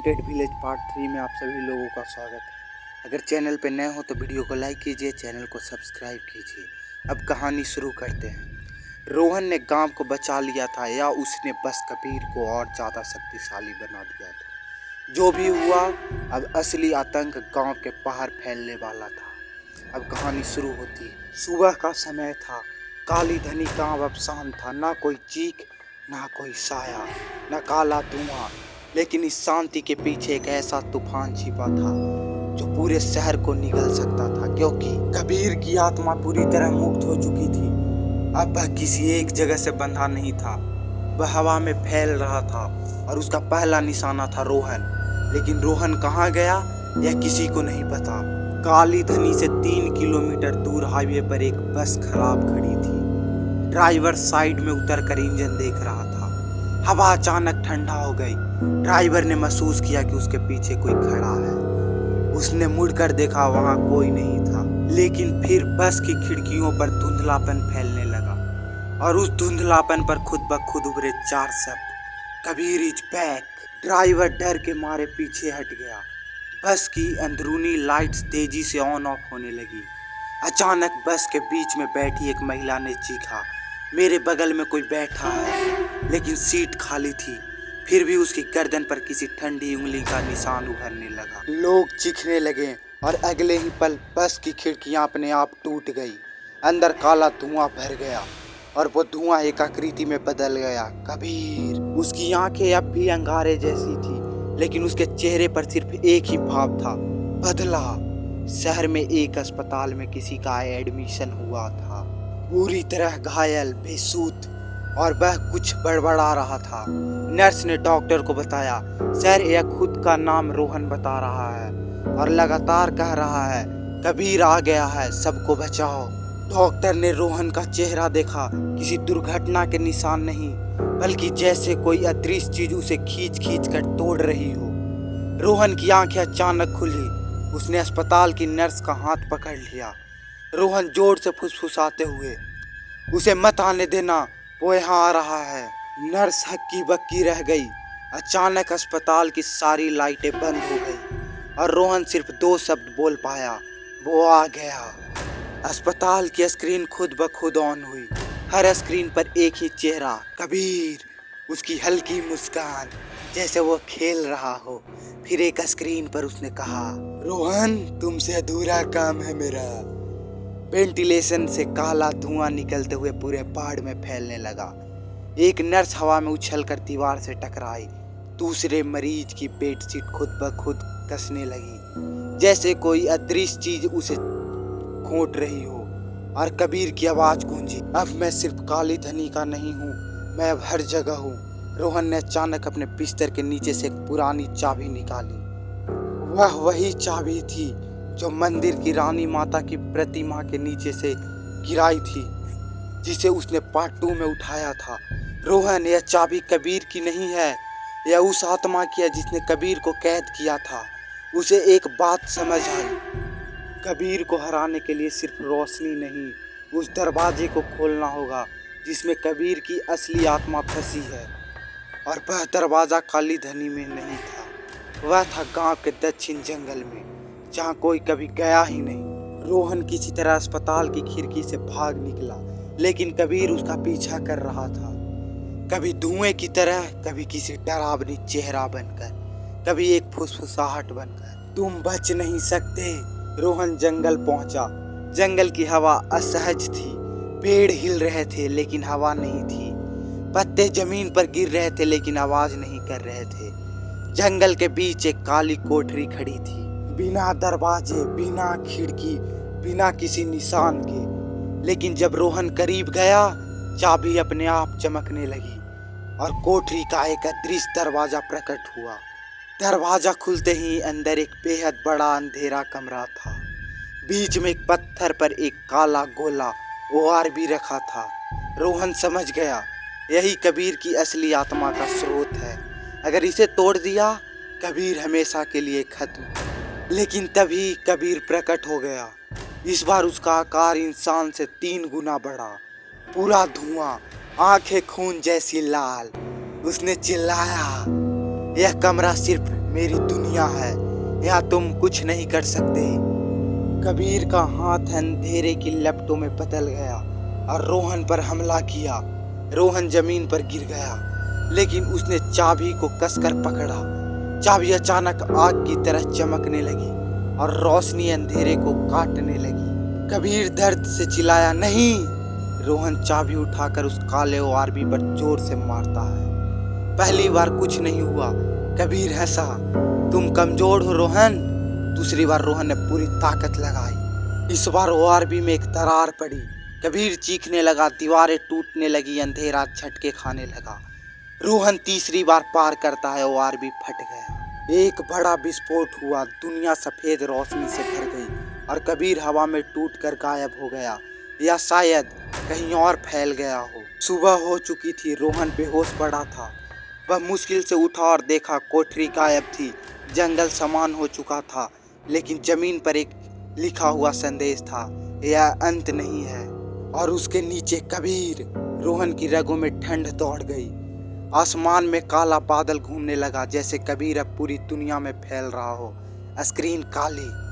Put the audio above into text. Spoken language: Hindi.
हॉन्टेड विलेज पार्ट 3 में आप सभी लोगों का स्वागत है। अगर चैनल पर नए हो तो वीडियो को लाइक कीजिए, चैनल को सब्सक्राइब कीजिए। अब कहानी शुरू करते हैं। रोहन ने गांव को बचा लिया था या उसने बस कबीर को और ज़्यादा शक्तिशाली बना दिया था। जो भी हुआ, अब असली आतंक गांव के बाहर फैलने वाला था। अब कहानी शुरू होती है। सुबह का समय था। काली धनी गांव अब शांत था। ना कोई चीख, ना कोई साया, ना काला धुआं। लेकिन इस शांति के पीछे एक ऐसा तूफान छिपा था जो पूरे शहर को निगल सकता था, क्योंकि कबीर की आत्मा पूरी तरह मुक्त हो चुकी थी। अब वह किसी एक जगह से बंधा नहीं था। वह हवा में फैल रहा था और उसका पहला निशाना था रोहन। लेकिन रोहन कहाँ गया यह किसी को नहीं पता। काली धनी से 3 किलोमीटर दूर हाईवे पर एक बस खराब खड़ी थी। ड्राइवर साइड में उतरकर इंजन देख रहा था। हवा अचानक ठंडा हो गई। ड्राइवर ने महसूस किया कि उसके पीछे कोई खड़ा है। उसने मुड़कर देखा, वहां कोई नहीं था। लेकिन फिर बस की खिड़कियों पर धुंधलापन फैलने लगा और उस धुंधलापन पर खुद ब खुद उभरे 4 शब्द, कबीर इज बैक। ड्राइवर डर के मारे पीछे हट गया। बस की अंदरूनी लाइट्स तेजी से ऑन ऑफ होने लगी। अचानक बस के बीच में बैठी एक महिला ने चीखा, मेरे बगल में कोई बैठा है। लेकिन सीट खाली थी। फिर भी उसकी गर्दन पर किसी ठंडी उंगली का निशान उभरने लगा। लोग चीखने लगे और अगले ही पल बस की खिड़कियां अपने आप टूट गई। अंदर काला धुआं भर गया और वो धुआं एक आकृति में बदल गया, कबीर। उसकी आंखें अब भी अंगारे जैसी थी, लेकिन उसके चेहरे पर सिर्फ एक ही भाव था, बदला। शहर में एक अस्पताल में किसी का एडमिशन हुआ था, पूरी तरह घायल, बेसुध, और वह कुछ बड़बड़ा रहा था। नर्स ने डॉक्टर को बताया, सर यह खुद का नाम रोहन बता रहा है और लगातार कह रहा है, कबीर आ गया है, सबको बचाओ। डॉक्टर ने रोहन का चेहरा देखा। किसी दुर्घटना के निशान नहीं, बल्कि जैसे कोई अदृश्य चीज उसे खींच खींच कर तोड़ रही हो। रोहन की आंखें अचानक खुली। उसने अस्पताल की नर्स का हाथ पकड़ लिया। रोहन जोर से फुसफुसाते हुए, उसे मत आने देना, वो यहाँ आ रहा है। नर्स हक्की बक्की रह गई। अचानक अस्पताल की सारी लाइटें बंद हो गई और रोहन सिर्फ 2 शब्द बोल पाया, वो आ गया। अस्पताल की स्क्रीन खुद ब खुद ऑन हुई। हर स्क्रीन पर एक ही चेहरा, कबीर। उसकी हल्की मुस्कान, जैसे वो खेल रहा हो। फिर एक स्क्रीन पर उसने कहा, रोहन तुमसे अधूरा काम है मेरा। वेंटिलेशन से काला धुआं निकलते हुए पूरे पहाड़ में फैलने लगा। एक नर्स हवा में उछलकर दीवार से टकराई। दूसरे मरीज की बेडशीट खुद ब खुद कसने लगी, जैसे कोई अदृश्य चीज उसे खोट रही हो। और कबीर की आवाज गूंजी, अब मैं सिर्फ काली धनी का नहीं हूँ, मैं अब हर जगह हूँ। रोहन ने अचानक अपने बिस्तर के नीचे से एक पुरानी चाबी निकाली। वह वही चाबी थी जो मंदिर की रानी माता की प्रतिमा के नीचे से गिराई थी, जिसे उसने पार्ट 2 में उठाया था। रोहन, यह चाबी कबीर की नहीं है, यह उस आत्मा की है जिसने कबीर को कैद किया था। उसे एक बात समझ आई, कबीर को हराने के लिए सिर्फ रोशनी नहीं, उस दरवाजे को खोलना होगा जिसमें कबीर की असली आत्मा फंसी है। और वह दरवाजा काली धनी में नहीं था, वह था गांव के दक्षिण जंगल में, जहां कोई कभी गया ही नहीं। रोहन किसी तरह अस्पताल की खिड़की से भाग निकला, लेकिन कबीर उसका पीछा कर रहा था। कभी धुएं की तरह, कभी किसी डरावनी चेहरा बनकर, कभी एक फुसफुसाहट बनकर। तुम बच नहीं सकते। रोहन जंगल पहुंचा। जंगल की हवा असहज थी। पेड़ हिल रहे थे लेकिन हवा नहीं थी। पत्ते जमीन पर गिर रहे थे लेकिन आवाज नहीं कर रहे थे। जंगल के बीच एक काली कोठरी खड़ी थी, बिना दरवाजे, बिना खिड़की, बिना किसी निशान के। लेकिन जब रोहन करीब गया, चाबी अपने आप चमकने लगी और कोठरी का एक अदृश्य दरवाजा प्रकट हुआ। दरवाजा खुलते ही अंदर एक बेहद बड़ा अंधेरा कमरा था। बीच में एक पत्थर पर एक काला गोला ओआर भी रखा था। रोहन समझ गया, यही कबीर की असली आत्मा का स्रोत है। अगर इसे तोड़ दिया, कबीर हमेशा के लिए खत्म। लेकिन तभी कबीर प्रकट हो गया। इस बार उसका आकार इंसान से 3 गुना बड़ा, पूरा धुआं, आंखें खून जैसी लाल। उसने चिल्लाया, यह कमरा सिर्फ मेरी दुनिया है, यहाँ तुम कुछ नहीं कर सकते। कबीर का हाथ अंधेरे की लपटों में बदल गया और रोहन पर हमला किया। रोहन जमीन पर गिर गया, लेकिन उसने चाबी को कसकर पकड़ा। चाबी अचानक आग की तरह चमकने लगी और रोशनी अंधेरे को काटने लगी। कबीर दर्द से चिल्लाया, नहीं। रोहन चाबी उठाकर उस काले ORB पर जोर से मारता है। पहली बार कुछ नहीं हुआ। कबीर हंसा, तुम कमजोर हो रोहन। दूसरी बार रोहन ने पूरी ताकत लगाई। इस बार ORB में एक दरार पड़ी। कबीर चीखने लगा, दीवारें टूटने लगी, अंधेरा झटके खाने लगा। रोहन तीसरी बार पार करता है, ORB फट गया। एक बड़ा विस्फोट हुआ, दुनिया सफेद रोशनी से भर गई और कबीर हवा में टूटकर गायब हो गया, या शायद कहीं और फैल गया हो। सुबह हो चुकी थी। रोहन बेहोश पड़ा था। वह मुश्किल से उठा और देखा कोठरी गायब थी, जंगल समान हो चुका था, लेकिन जमीन पर एक लिखा हुआ संदेश था, यह अंत नहीं है। और उसके नीचे कबीर। रोहन की रगों में ठंड दौड़ गई। आसमान में काला बादल घूमने लगा, जैसे कबीर अब पूरी दुनिया में फैल रहा हो। स्क्रीन काली,